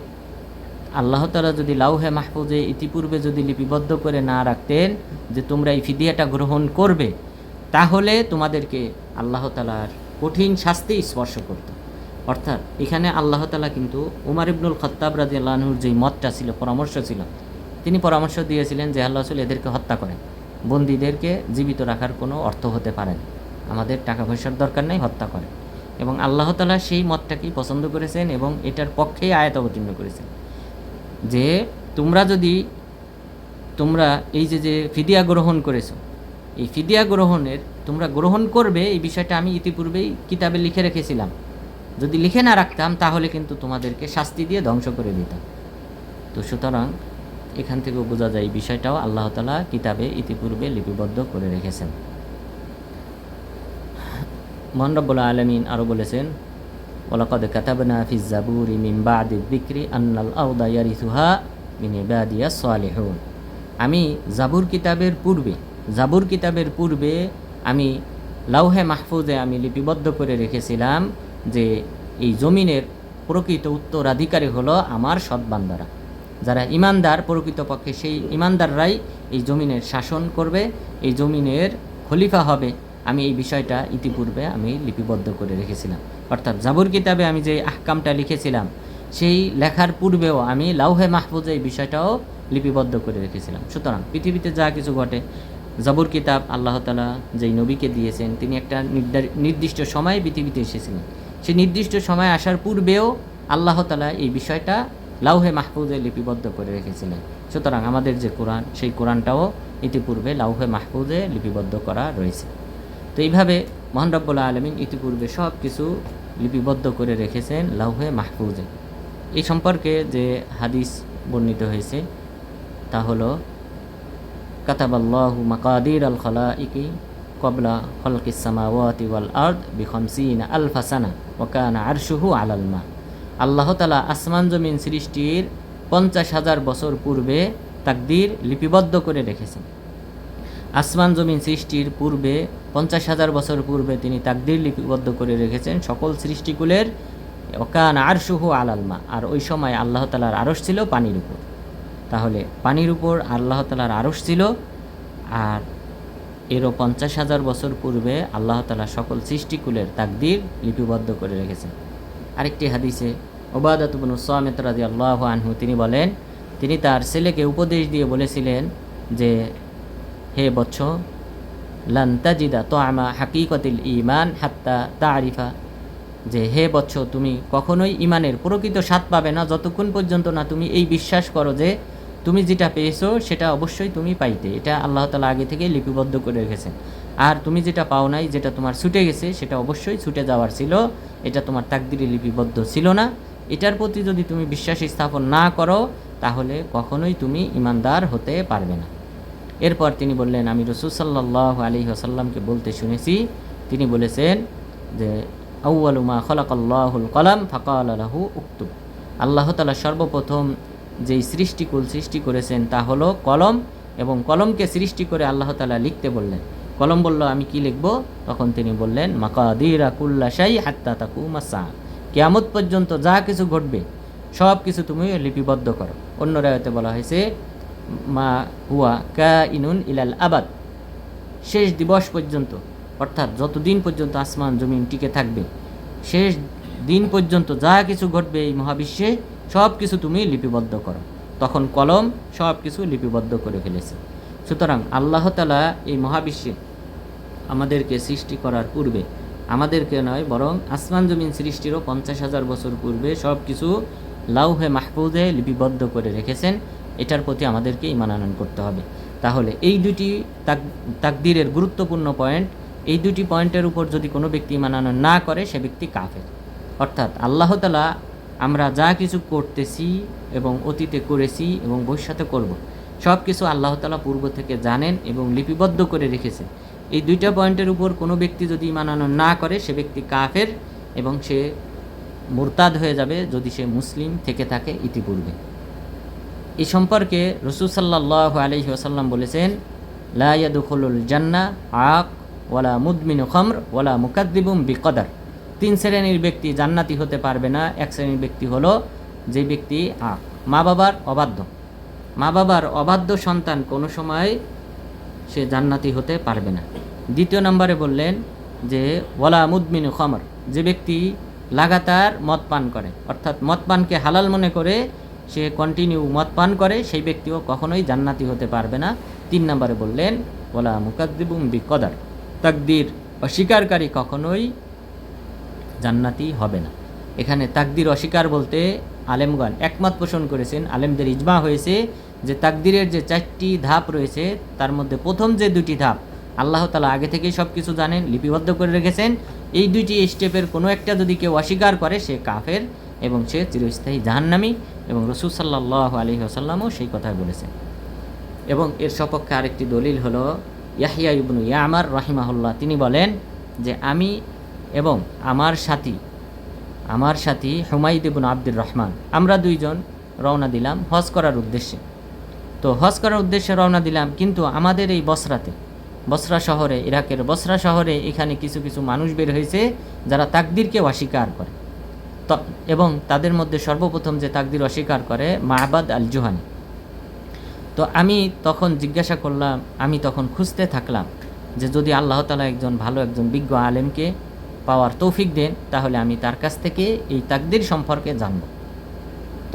আল্লাহ তাআলা যদি লাউহে মাহফুজে ইতিপূর্বে যদি লিপিবদ্ধ করে না রাখতেন যে তোমরা এই ফিদিয়াটা গ্রহণ করবে, তাহলে তোমাদেরকে আল্লাহ তাআলার কঠিন শাস্তি স্পর্শ করত। অর্থাৎ এখানে আল্লাহ তাআলা কিন্তু উমর ইবনুল খাত্তাব রাদিয়াল্লাহু আনহুর যে মতটা ছিল, পরামর্শ ছিল, তিনি পরামর্শ দিয়েছিলেন যে আল্লাহ রাসূল এদেরকে হত্যা করেন, বন্দীদেরকে জীবিত রাখার কোনো অর্থ হতে পারে না, আমাদের টাকা পয়সার দরকার নেই, হত্যা করেন। এবং আল্লাহ তাআলা সেই মতটাকেই পছন্দ করেছেন এবং এটার পক্ষেই আয়াত অবতীর্ণ করেছেন যে তোমরা এই যে ফিদিয়া গ্রহণ করেছো, এই ফিদিয়া তোমরা গ্রহণ করবে, এই বিষয়টা আমি ইতিপূর্বেই কিতাবে লিখে রেখেছিলাম। যদি লিখে না রাখতাম তাহলে কিন্তু তোমাদেরকে শাস্তি দিয়ে ধ্বংস করে দিতাম। তো সুতরাং এখান থেকেও বোঝা যায় এই বিষয়টাও আল্লাহ তাআলা কিতাবে ইতিপূর্বে লিপিবদ্ধ করে রেখেছেন। মহান রব্বুল আলামিন আরও বলেছেন, ওয়ালাকাদ কাতাবনা ফিজ জাবুরি মিন বাদি যিকরি আন্নাল আরদা ইয়ারিসুহা মিন ইবাদিয়াস সালিহুন। আমি জাবুর কিতাবের পূর্বে আমি লাউহে মাহফুজে আমি লিপিবদ্ধ করে রেখেছিলাম যে এই জমিনের প্রকৃত উত্তরাধিকারী হলো আমার সৎ বান্দারা, যারা ইমানদার, প্রকৃতপক্ষে সেই ইমানদাররাই এই জমিনের শাসন করবে, এই জমিনের খলিফা হবে। আমি এই বিষয়টা ইতিপূর্বে আমি লিপিবদ্ধ করে রেখেছিলাম। অর্থাৎ জাবুর কিতাবে আমি যে আহকামটা লিখেছিলাম সেই লেখার পূর্বেও আমি লাউহে মাহফুজে এই বিষয়টাও লিপিবদ্ধ করে রেখেছিলাম। সুতরাং পৃথিবীতে যা কিছু ঘটে, জাবুর কিতাব আল্লাহ তাআলা যেই নবীকে দিয়েছেন তিনি একটা নির্দিষ্ট সময়ে পৃথিবীতে এসেছিলেন। সেই নির্দিষ্ট সময় আসার পূর্বেও আল্লাহ তাআলা এই বিষয়টা লাউহে মাহফুজে লিপিবদ্ধ করে রেখেছিলেন। সুতরাং আমাদের যে কোরআন, সেই কোরআনটাও ইতিপূর্বে লাউহে মাহফুজে লিপিবদ্ধ করা রয়েছে। তো এইভাবে মহান রব্বুল আলামিন ইতিপূর্বে সব কিছু লিপিবদ্ধ করে রেখেছেন লাউহে মাহফুজে। এই সম্পর্কে যে হাদিস বর্ণিত হয়েছে তা হলো কাতাবাল্লাহু মাকাদির আল খালাইকি ক্বাবলা খালকিস সামাওয়াতি ওয়াল আরদ বি50 আলফা সানা ওয়া কানা আরশুহু আলাল মা। আল্লাহ তাআলা আসমান জমিন সৃষ্টির 50,000 বছর পূর্বে তাকদীর লিপিবদ্ধ করে রেখেছেন। আসমান জমিন সৃষ্টির পূর্বে 50,000 বছর পূর্বে তিনি তাকদীর লিপিবদ্ধ করে রেখেছেন সকল সৃষ্টিকুলের। ওয়া কানা আরশুহু আলাল মা, আর ওই সময় আল্লাহ তাআলার আরশ ছিল পানির উপর। তাহলে পানির উপর আল্লাহ তাআলার আরশ ছিল, আর এরও 50,000 বছর পূর্বে আল্লাহ তাআলা সকল সৃষ্টিকুলের তাকদীর লিপিবদ্ধ করে রেখেছেন। আরেকটি হাদিসে উবাদাত ইবনে সামিত রাদিয়াল্লাহু আনহু তিনি বলেন, তিনি তার ছেলেকে উপদেশ দিয়ে বলেছিলেন যে হে বৎস, লান তাজিদা তুআমা হাকিকাতিল ঈমান হাত্তা তারিফা, যে হে বৎস তুমি কখনোই ইমানের প্রকৃত স্বাদ পাবে না যতক্ষণ পর্যন্ত না তুমি এই বিশ্বাস করো যে তুমি যেটা পেয়েছো সেটা অবশ্যই তুমি পাইতে, এটা আল্লাহ তাআলা আগে থেকে লিপিবদ্ধ করে রেখেছেন। আর তুমি যেটা পাও নাই, যেটা তোমার ছুটে গেছে, সেটা অবশ্যই ছুটে যাওয়ার ছিল, এটা তোমার তাকদীরে লিপিবদ্ধ ছিল না। এটার প্রতি যদি তুমি বিশ্বাস স্থাপন না করো তাহলে কখনোই তুমি ইমানদার হতে পারবে না। এরপর তিনি বললেন, আমি রাসূল সাল্লাল্লাহু আলাইহি ওয়াসাল্লামকে বলতে শুনেছি, তিনি বলেছেন যে আউয়ালু মা খালাকাল্লাহুল কলাম ফাকালা লাহু উকতুব। আল্লাহ তাআলা সর্বপ্রথম যেই সৃষ্টিকুল সৃষ্টি করেছেন তা হলো কলম, এবং কলমকে সৃষ্টি করে আল্লাহ তাআলা লিখতে বললেন। কলম বলল আমি কি লিখব? তখন তিনি বললেন মাকাদিরা কুল্লা শাই হাত্তা তাকুমা সা, কিয়ামত পর্যন্ত যা কিছু ঘটবে সব কিছু তুমি লিপিবদ্ধ করো। অন্য রায়তে বলা হয়েছে মা হুয়া কাইনুন ইলাল আবাদ, শেষ দিবস পর্যন্ত, অর্থাৎ যতদিন পর্যন্ত আসমান জমিন টিকে থাকবে শেষ দিন পর্যন্ত যা কিছু ঘটবে এই মহাবিশ্বে সব কিছু তুমি লিপিবদ্ধ করো। তখন কলম সব কিছু লিপিবদ্ধ করে ফেলেছে। সুতরাং আল্লাহ তাআলা এই মহাবিশ্বে আমাদেরকে সৃষ্টি করার পূর্বে, আমাদেরকে নয় বরং আসমান জমিন সৃষ্টিরও 50,000 বছর পূর্বে সব কিছু লাউহে মাহফুজে লিপিবদ্ধ করে রেখেছেন। এটার প্রতি আমাদেরকে ঈমান আনয়ন করতে হবে। তাহলে এই দুটি তাকদীরের গুরুত্বপূর্ণ পয়েন্ট, এই দুটি পয়েন্টের উপর যদি কোনো ব্যক্তি ঈমান আনয়ন না করে সে ব্যক্তি কাফের। অর্থাৎ আল্লাহ তাআলা আমরা যা কিছু করতেছি এবং অতীতে করেছি এবং ভবিষ্যতে করব, সব কিছু আল্লাহ তাআলা পূর্ব থেকে জানেন এবং লিপিবদ্ধ করে রেখেছেন। এই দুইটা পয়েন্টের উপর কোনো ব্যক্তি যদি ঈমান আনয়ন না করে সে ব্যক্তি কাফের এবং সে মুরতাদ হয়ে যাবে যদি সে মুসলিম থেকে থাকে ইতিপূর্বে। এই সম্পর্কে রাসূল সাল্লাল্লাহু আলাইহি ওয়াসাল্লাম বলেছেন, লা ইয়াদখুলুল জান্নাহ আক ওয়ালা মুদমিনু খামর ওয়ালা মুকাদ্দিবুম বিকদার। 3 শ্রেণীর ব্যক্তি জান্নাতি হতে পারবে না। এক শ্রেণীর ব্যক্তি হলো যে ব্যক্তি মা বাবার অবাধ্য সন্তান কোনো সময় সে জান্নাতি হতে পারবে না। দ্বিতীয় নম্বরে বললেন যে ওয়ালা মুদমিনু খামর, যে ব্যক্তি লাগাতার মদ পান করে, অর্থাৎ মদ পানকে হালাল মনে করে সে কন্টিনিউ মদ পান করে, সেই ব্যক্তিও কখনোই জান্নাতি হতে পারবে না। 3 নম্বরে বললেন ওয়ালা মুকাদ্দিবুম বিকদার, তাকদীর অস্বীকারী কখনোই জান্নাতি হবে না। এখানে তাকদীর অস্বীকার বলতে আলেমগণ একমত পোষণ করেছেন, আলেমদের ইজমা হয়েছে যে তাকদীরের যে 4টি ধাপ রয়েছে তার মধ্যে প্রথম যে 2টি ধাপ আল্লাহ তাআলা আগে থেকেই সব কিছু জানেন, লিপিবদ্ধ করে রেখেছেন। এই 2টি স্টেপের কোনো একটা যদি কেউ অস্বীকার করে সে কাফের এবং সে চিরস্থায়ী জাহান্নামী, এবং রাসূল সাল্লাল্লাহু আলাইহি ওয়াসাল্লামও সেই কথাই বলেছেন। এবং এর সপক্ষে আরেকটি দলিল হলো ইয়াহইয়া ইবনু ইয়ামার রাহিমাহুল্লাহ, তিনি বলেন যে আমি এবং আমার সাথী আমার সাথী হুমায়দ ইবনে আব্দুর রহমান, আমরা দুইজন রওনা দিলাম হজ করার উদ্দেশ্যে। তো হজ করার উদ্দেশ্যে রওনা দিলাম, কিন্তু আমাদের এই বসরা শহরে, ইরাকের বসরা শহরে এখানে কিছু কিছু মানুষ বের হয়েছে যারা তাকদিরকে অস্বীকার করে। এবং তাদের মধ্যে সর্বপ্রথম যে তাকদির অস্বীকার করে মাহবাদ আল জুহানি। তো আমি তখন জিজ্ঞাসা করলাম, আমি তখন খুঁজতে থাকলাম যে যদি আল্লাহ তাআলা একজন বিজ্ঞ আলেমকে পাওয়ার তৌফিক দেন, তাহলে আমি তার কাছ থেকে এই তাকদির সম্পর্কে জানব।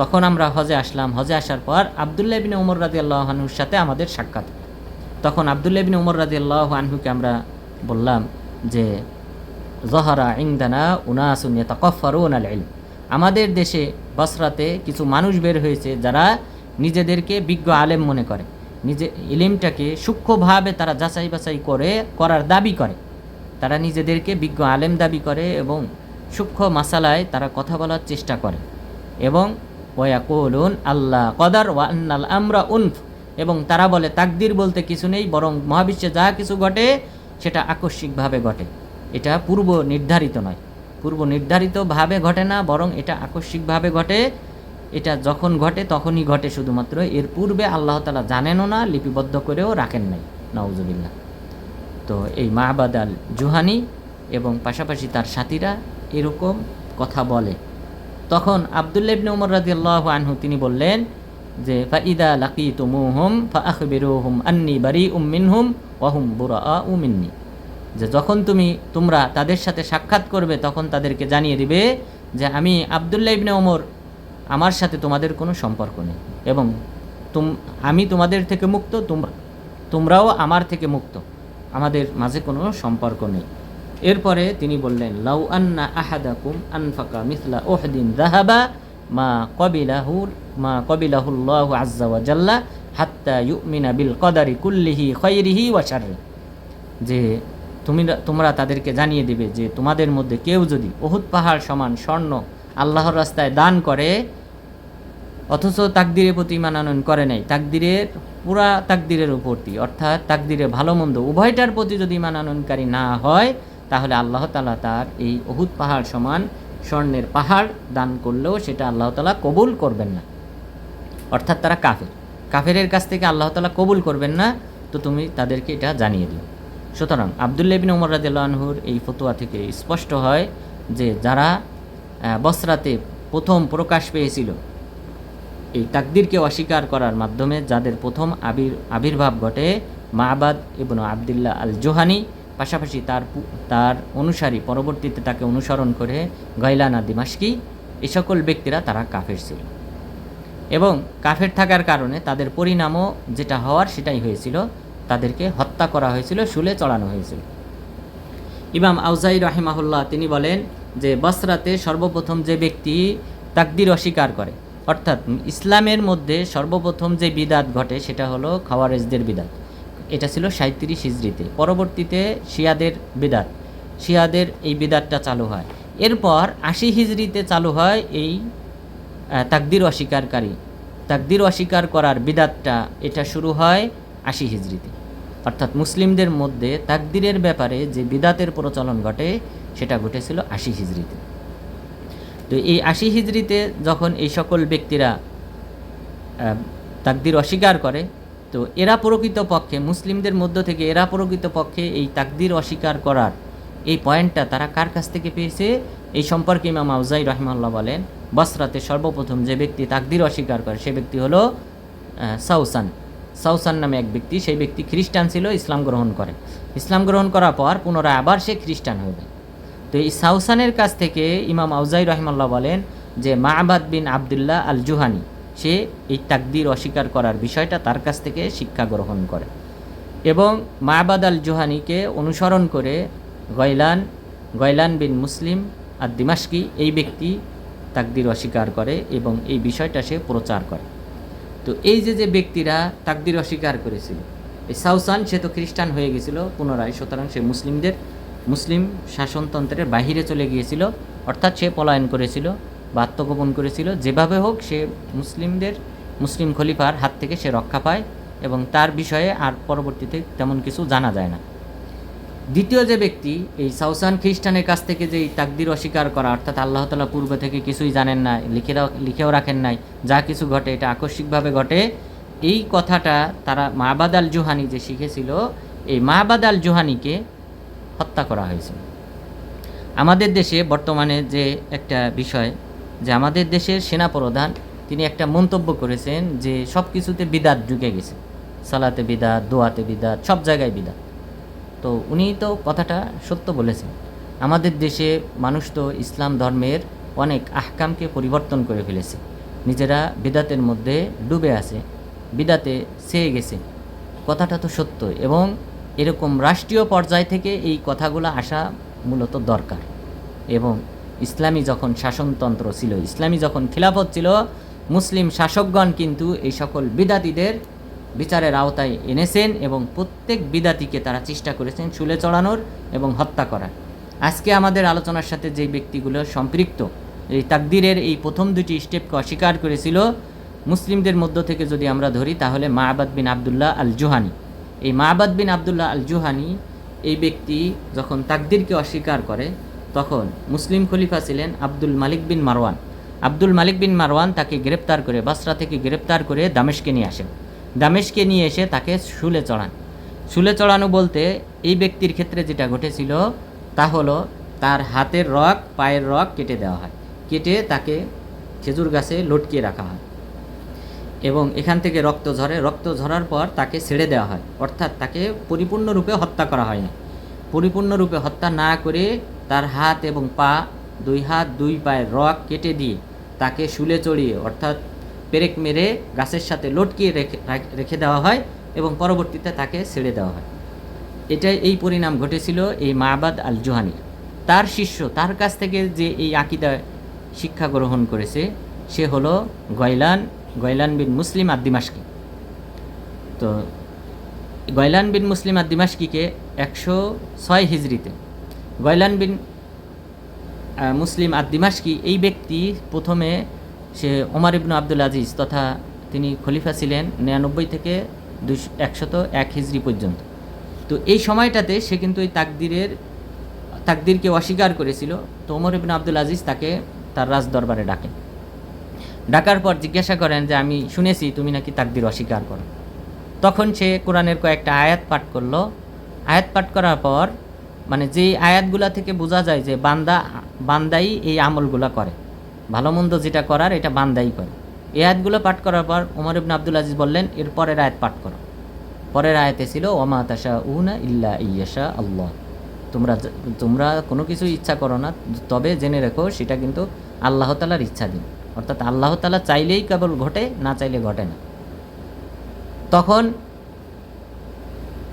তখন আমরা হজে আসলাম। হজে আসার পর আবদুল্লাহ ইবনে ওমর রাদিয়াল্লাহু আনহুর সাথে আমাদের সাক্ষাৎ। তখন আবদুল্লাহ ইবনে ওমর রাদিয়াল্লাহু আনহুকে আমরা বললাম যে যহারা ইনদানা উনাসুন ইয়াতাকাফফারুনা আল ইলম, আমাদের দেশে বসরাতে কিছু মানুষ বের হয়েছে যারা নিজেদেরকে বিজ্ঞ আলেম মনে করে, নিজে ইলমটাকে সূক্ষ্মভাবে তারা যাচাই বাছাই করার দাবি করে। তারা নিজেদেরকে বিজ্ঞ আলেম দাবি করে এবং সূক্ষ্ম মাসালায় তারা কথা বলার চেষ্টা করে। এবং ওয়াকুলুন আল্লাহ কদার ওয়া আন্নাল আমরা উনফ, এবং তারা বলে তাকদির বলতে কিছু নেই, বরং মহাবিশ্বে যা কিছু ঘটে সেটা আকস্মিকভাবে ঘটে, এটা পূর্ব নির্ধারিত নয়, পূর্ব নির্ধারিতভাবে ঘটে না, বরং এটা আকস্মিকভাবে ঘটে। এটা যখন ঘটে তখনই ঘটে শুধুমাত্র, এর পূর্বে আল্লাহ তাআলা জানেনও না, লিপিবদ্ধ করেও রাখেন নাই। নাউজুবিল্লাহ। তো এই মাহবাদ আল জুহানি এবং পাশাপাশি তার সাথীরা এরকম কথা বলে। তখন আবদুল্লাহ ইবনে ওমর রাদিয়াল্লাহু আনহু তিনি বললেন যে ফাইদা লাকিতুমুহুম ফাআখবিরুহুম আন্নী বারিউম মিনহুম ওয়া হুম বুরাআউ মিন্নী, যে যখন তোমরা তাদের সাথে সাক্ষাৎ করবে তখন তাদেরকে জানিয়ে দিবে যে আমি আবদুল্লাহ ইবনে ওমর, আমার সাথে তোমাদের কোনো সম্পর্ক নেই, এবং আমি তোমাদের থেকে মুক্ত, তোমরাও আমার থেকে মুক্ত, আমাদের মাঝে কোনো সম্পর্ক নেই। এরপরে তিনি বললেন লাউ আন্না আহাদাকুম আনফাকা মিসলা উহদিন যাহাবা মা কবিলাহুল্লাহু আজ্জা ওয়া জাল্লা হাত্তা ইউমিনা বিল কদারি কুল্লিহি খায়রিহি ওয়া শাররি, যে তোমরা তাদেরকে জানিয়ে দিবে যে তোমাদের মধ্যে কেউ যদি উহুদ পাহাড় সমান স্বর্ণ আল্লাহর রাস্তায় দান করে, অথচ তাকদিরের প্রতি ঈমান আনয়ন করে নাই, পুরা তাকদিরের উপরই, অর্থাৎ তাকদিরের ভালো মন্দ উভয়টার প্রতি যদি ঈমান আনয়নকারী না হয়, তাহলে আল্লাহ তাআলা তার এই উহুদ পাহাড় সমান স্বর্ণের পাহাড় দান করলেও সেটা আল্লাহ তাআলা কবুল করবেন না। অর্থাৎ তারা কাফেরের কাছ থেকে আল্লাহ তাআলা কবুল করবেন না। তো তুমি তাদেরকে এটা জানিয়ে দিও। সুতরাং আবদুল্লাহ ইবনে ওমর রাদিয়াল্লাহু আনহুর এই ফতোয়া থেকে স্পষ্ট হয় যে যারা বসরাতে প্রথম প্রকাশ পেয়েছিল এই তাকদিরকে অস্বীকার করার মাধ্যমে, যাদের প্রথম আবির্ভাব ঘটে মাহবাদ ইবনে আবদুল্লাহ আল জুহানি, পাশাপাশি তার অনুসারী পরবর্তীতে তাকে অনুসরণ করে গাইলান দিমাশকি, এই সকল ব্যক্তিরা তারা কাফের ছিল। এবং কাফের থাকার কারণে তাদের পরিণামও যেটা হওয়ার সেটাই হয়েছিল, তাদেরকে হত্যা করা হয়েছিল, শুলে চড়ানো হয়েছিল। ইমাম আউজাই রাহিমাহুল্লাহ তিনি বলেন যে বসরাতে সর্বপ্রথম যে ব্যক্তি তাকদির অস্বীকার করে, অর্থাৎ ইসলামের মধ্যে সর্বপ্রথম যে বিদাত ঘটে সেটা হলো খাওয়ারেজদের বিদাত। এটা ছিল 37 হিজরিতে। পরবর্তীতে শিয়াদের এই বিদাতটা চালু হয়। এরপর 80 হিজরিতে চালু হয় এই তাকদির অস্বীকার করার বিদাতটা, এটা শুরু হয় 80 হিজরিতে। অর্থাৎ মুসলিমদের মধ্যে তাকদিরের ব্যাপারে যে বিদাতের প্রচলন ঘটে সেটা ঘটেছিল 80 হিজরিতে। তো এই 80 হিজরিতে যখন এই সকল ব্যক্তিরা তাকদির অস্বীকার করে, তো এরা প্রকৃতপক্ষে মুসলিমদের মধ্য থেকে প্রকৃতপক্ষে এই তাকদির অস্বীকার করার এই পয়েন্টটা তারা কার কাছ থেকে পেয়েছে, এই সম্পর্কে ইমাম আউজাই রাহিমাহুল্লাহ বলেন বসরাতে সর্বপ্রথম যে ব্যক্তি তাকদির অস্বীকার করে সে ব্যক্তি হলো সাউসান নামে এক ব্যক্তি। সেই ব্যক্তি খ্রিস্টান ছিল, ইসলাম গ্রহণ করার পর পুনরায় আবার সে খ্রিস্টান হবে। তো এই সাউসানের কাছ থেকে ইমাম আউজাই রাহিমাহুল্লাহ বলেন যে মাহবাদ বিন আবদুল্লাহ আল জুহানি সে এই তাকদির অস্বীকার করার বিষয়টা তার কাছ থেকে শিক্ষা গ্রহণ করে, এবং মাহবাদ আল জুহানিকে অনুসরণ করে গয়লান বিন মুসলিম আর দিমাশকি এই ব্যক্তি তাকদির অস্বীকার করে এবং এই বিষয়টা সে প্রচার করে। তো এই যে ব্যক্তিরা তাকদির অস্বীকার করেছিল, এই সাউসান সে তো খ্রিস্টান হয়ে গেছিল পুনরায়, সুতরাং সে মুসলিম শাসনতন্ত্রের বাহিরে চলে গিয়েছিল, অর্থাৎ সে পলায়ন করেছিল বা আত্মগোপন করেছিল। যেভাবে হোক সে মুসলিম খলিফার হাত থেকে সে রক্ষা পায় এবং তার বিষয়ে আর পরবর্তীতে তেমন কিছু জানা যায় না। দ্বিতীয় যে ব্যক্তি এই সাউসান খ্রিস্টানের কাছ থেকে যে এই তাকদির অস্বীকার করা, অর্থাৎ আল্লাহ তাআলা পূর্ব থেকে কিছুই জানেন না, লিখেও রাখেন নাই, যা কিছু ঘটে এটা আকস্মিকভাবে ঘটে, এই কথাটা তারা মাবাদ আল জুহানি যে শিখেছিল, এই মাবাদ আল জুহানিকে হত্যা করা হয়েছে। আমাদের দেশে বর্তমানে যে একটা বিষয়, যে আমাদের দেশের সেনাপ্রধান তিনি একটা মন্তব্য করেছেন যে সব কিছুতে বিদাত ঢুকে গেছে, সালাতে বিদাত, দোয়াতে বিদাত, সব জায়গায় বিদাত। তো উনি তো কথাটা সত্য বলেছেন। আমাদের দেশে মানুষ তো ইসলাম ধর্মের অনেক আহকামকে পরিবর্তন করে ফেলেছে, নিজেরা বিদাতের মধ্যে ডুবে আছে, বিদাতে ছেয়ে গেছে। কথাটা তো সত্য, এবং এরকম রাষ্ট্রীয় পর্যায় থেকে এই কথাগুলো আসা মূলত দরকার। এবং ইসলামী যখন শাসনতন্ত্র ছিল, ইসলামী যখন খিলাফত ছিল, মুসলিম শাসকগণ কিন্তু এই সকল বিদাতীদের বিচারের আওতায় এনেছেন এবং প্রত্যেক বিদাতিকে তারা চেষ্টা করেছেন শুলে চড়ানোর এবং হত্যা করার। আজকে আমাদের আলোচনার সাথে যে ব্যক্তিগুলো সম্পৃক্ত, এই তাকদিরের এই প্রথম দুটি স্টেপকে অস্বীকার করেছিল, মুসলিমদের মধ্য থেকে যদি আমরা ধরি তাহলে মাবাদ বিন আবদুল্লাহ আল জুহানি। এই মাবাদ বিন আবদুল্লাহ আল জুহানি এই ব্যক্তি যখন তাকদিরকে অস্বীকার করে, তখন মুসলিম খলিফা ছিলেন আব্দুল মালিক বিন মারওয়ান। আব্দুল মালিক বিন মারওয়ান তাকে গ্রেপ্তার করে, বাসরা থেকে গ্রেপ্তার করে দামেশকে নিয়ে আসেন। দামেশকে নিয়ে এসে তাকে শুলে চড়ান। শুলে চড়ানো বলতে এই ব্যক্তির ক্ষেত্রে যেটা ঘটেছিল তা হলো তার হাতের রগ, পায়ের রগ কেটে দেওয়া হয়, কেটে তাকে খেজুর গাছে লটকিয়ে রাখা হয় এবং এখান থেকে রক্ত ঝরে। রক্ত ঝরার পর তাকে ছেড়ে দেওয়া হয়, অর্থাৎ তাকে পরিপূর্ণরূপে হত্যা করা হয় না। পরিপূর্ণরূপে হত্যা না করে তার হাত এবং পা, দুই হাত দুই পায়ের রগ কেটে দিয়ে তাকে শুলে চড়িয়ে, অর্থাৎ পেরেক মেরে গাছের সাথে লটকিয়ে রেখে দেওয়া হয় এবং পরবর্তীতে তাকে ছেড়ে দেওয়া হয়। এটাই এই পরিণাম ঘটেছিল এই মাবাদ আল জুহানির। তার শিষ্য, তার কাছ থেকে যে এই আকিদা শিক্ষা গ্রহণ করেছে সে হলো গয়লান বিন মুসলিম আদ-দিমাশকি। তো গয়লান বিন মুসলিম আদ-দিমাশকিকে 106 হিজরিতে গয়লান বিন মুসলিম আদ-দিমাশকি এই ব্যক্তি প্রথমে সে ওমর ইবনে আব্দুল আজিজ, তথা তিনি খলিফা ছিলেন 99 থেকে 101 হিজরি পর্যন্ত। তো এই সময়টাতে সে কিন্তু এই তাকদিরকে অস্বীকার করেছিল। তো ওমর ইবনে আব্দুল আজিজ তাকে তার রাজ দরবারে ডাকার পর জিজ্ঞাসা করেন যে আমি শুনেছি তুমি নাকি তাকদির অস্বীকার করো। তখন সে কোরআনের কয়েকটা আয়াত পাঠ করলো। আয়াত পাঠ করার পর, মানে যেই আয়াতগুলা থেকে বোঝা যায় যে বান্দাই এই আমলগুলা করে, ভালো মন্দ যেটা করার এটা বান্দাই করে। এই আয়াতগুলো পাঠ করার পর ওমর ইবনে আব্দুল আজিজ বললেন, এর পরের আয়াত পাঠ করো। পরের আয়াতে ছিল ওমা তাশাউনা ইল্লা ইয়াশা আল্লাহ, তোমরা কোনো কিছু ইচ্ছা করো না, তবে জেনে রেখো সেটা কিন্তু আল্লাহ তাআলার ইচ্ছা দিন। অর্থাৎ আল্লাহ তাআলা চাইলেই কেবল ঘটে, না চাইলে ঘটে না। তখন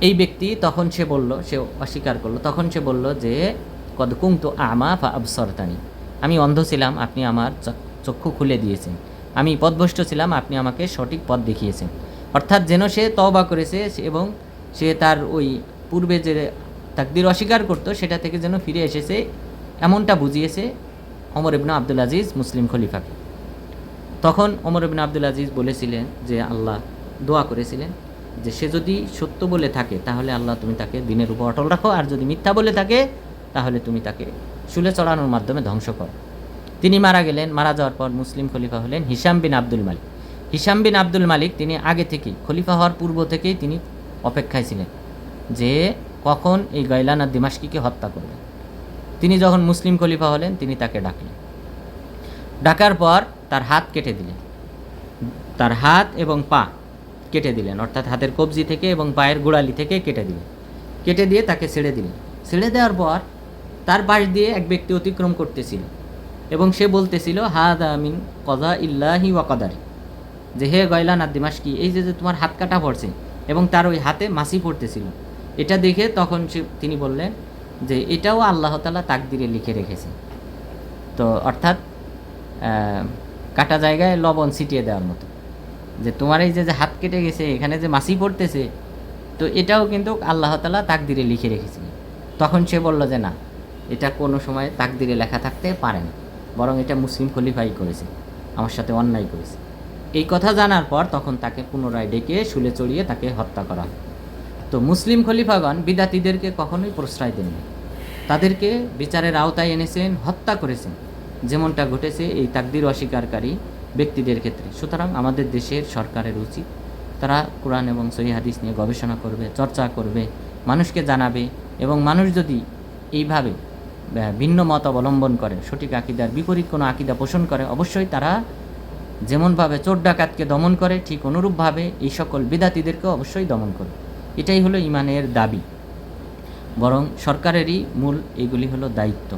এই ব্যক্তি সে অস্বীকার করলো। তখন সে বলল যে কদ কুনতু আমা ফা আবসারতানি, আমি অন্ধ ছিলাম, আপনি আমার চক্ষু খুলে দিয়েছেন, আমি পথভ্রষ্ট ছিলাম, আপনি আমাকে সঠিক পথ দেখিয়েছেন। অর্থাৎ যেন সে তওবা করেছে এবং সে তার ওই পূর্বে যে তাকদির অস্বীকার করতো সেটা থেকে যেন ফিরে এসেছে, এমনটা বুঝিয়েছে ওমর ইবনে আব্দুল আজিজ মুসলিম খলিফাকে। তখন ওমর ইবনে আব্দুল আজিজ বলেছিলেন যে আল্লাহ দোয়া করেছিলেন যে সে যদি সত্য বলে থাকে তাহলে আল্লাহ তুমি তাকে দিনের উপর অটল রাখো, আর যদি মিথ্যা বলে থাকে তাহলে তুমি তাকে শুলে চড়ানোর মাধ্যমে ধ্বংস করো। তিনি মারা গেলেন। মারা যাওয়ার পর মুসলিম খলিফা হলেন হিশাম বিন আব্দুল মালিক। হিশাম বিন আব্দুল মালিক তিনি আগে থেকেই, খলিফা হওয়ার পূর্ব থেকেই তিনি অপেক্ষায় ছিলেন যে কখন এই গয়লান আদ-দিমাশকিকে হত্যা করবেন। তিনি যখন মুসলিম খলিফা হলেন তিনি তাকে ডাকলেন। ডাকার পর তার হাত কেটে দিলেন, তার হাত এবং পা কেটে দিলেন, অর্থাৎ হাতের কবজি থেকে এবং পায়ের গোড়ালি থেকে কেটে দিলেন। কেটে দিয়ে তাকে ছেড়ে দিলেন। ছেড়ে দেওয়ার পর তার পাশ দিয়ে এক ব্যক্তি অতিক্রম করতেছিল এবং সে বলতেছিল হাদা মিন কযা ইল্লাহি ওয়া কদারি, যে হে গয়লান আদ-দিমাশকি, এই যে তোমার হাত কাটা পড়ছে এবং তার ওই হাতে মাছি পড়তেছিল, এটা দেখে তখন তিনি বললেন যে এটাও আল্লাহ তাআলা তাকদিরে লিখে রেখেছে। তো অর্থাৎ কাটা জায়গায় লবণ ছিটিয়ে দেওয়ার মতো, যে তোমার এই যে হাত কেটে গেছে, এখানে যে মাছি পড়তেছে, তো এটাও কিন্তু আল্লাহ তাআলা তাকদিরে লিখে রেখেছে। তখন সে বলল যে না, এটা কোনো সময় তাকদিরে লেখা থাকতে পারে না, বরং এটা মুসলিম খলিফাই করেছে, আমার সাথে অন্যায় করেছে। এই কথা জানার পর তখন তাকে পুনরায় ডেকে শুলে চড়িয়ে তাকে হত্যা করা হয়। তো মুসলিম খলিফাগণ বিদাতিদেরকে কখনোই প্রশ্রয় দেননি, তাদেরকে বিচারের আওতায় এনেছেন, হত্যা করেছেন, যেমনটা ঘটেছে এই তাকদির অস্বীকারী ব্যক্তিদের ক্ষেত্রে। সুতরাং আমাদের দেশের সরকারের উচিত তারা কোরআন এবং সহিহ হাদিস নিয়ে গবেষণা করবে, চর্চা করবে, মানুষকে জানাবে, এবং মানুষ যদি এইভাবে ভিন্ন মত অবলম্বন করে, সঠিক আকিদার বিপরীত কোনো আকিদা পোষণ করে, অবশ্যই তারা যেমনভাবে চোর ডাকাতকে দমন করে ঠিক অনুরূপভাবে এই সকল বিদাতিদেরকেও অবশ্যই দমন করে। এটাই হলো ইমানের দাবি, বরং সরকারেরই মূল এগুলি হলো দায়িত্ব।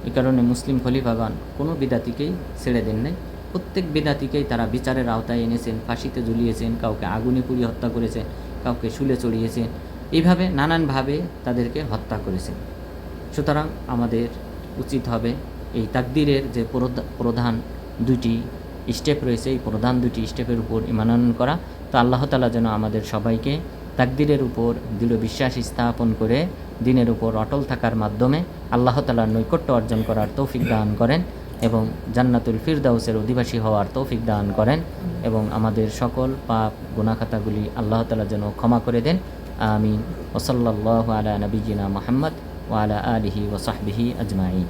এই কারণে মুসলিম খলিফাগণ কোনো বিদাতিকেই ছেড়ে দেন নাই, প্রত্যেক বিদাতিকেই তারা বিচারের আওতায় এনেছেন, ফাঁসিতে ঝুলিয়েছেন, কাউকে আগুনে পুড়িয়ে হত্যা করেছেন, কাউকে শুলে চড়িয়েছেন, এইভাবে নানানভাবে তাদেরকে হত্যা করেছেন। সুতরাং আমাদের উচিত হবে এই তাকদিরের যে প্রধান দুইটি স্টেপ রয়েছে, এই প্রধান দুটি স্টেপের উপর ঈমান আনয়ন করা। তো আল্লাহ তাআলা যেন আমাদের সবাইকে তাকদিরের উপর দৃঢ় বিশ্বাস স্থাপন করে দিনের উপর অটল থাকার মাধ্যমে আল্লাহ তাআলার নৈকট্য অর্জন করার তৌফিক দান করেন এবং জান্নাতুল ফিরদাউসের অধিবাসী হওয়ার তৌফিক দান করেন, এবং আমাদের সকল পাপ গুনাহখাতাগুলি আল্লাহ তাআলা যেন ক্ষমা করে দেন। আমিন। ওয়া সাল্লাল্লাহু আলা নবিয়িনা মুহাম্মদ ওয়া আলা আলিহি ওয়া সাহবিহি আজমাইন।